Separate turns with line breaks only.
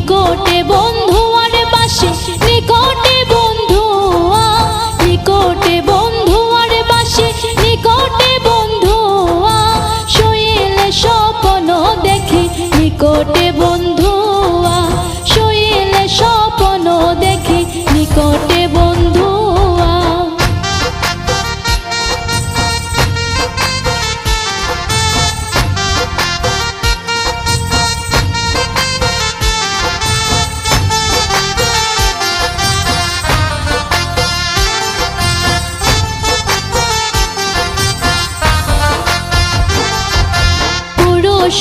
নিকটে বন্ধু আর বাসে, নিকটে বন্ধু নিকটে বন্ধু আর বাসে, নিকটে বন্ধু শোইলে স্বপ্ন দেখি, নিকটে বন্ধু শোইলে স্বপ্ন দেখি, নিকটে বন্ধু। পুরুষ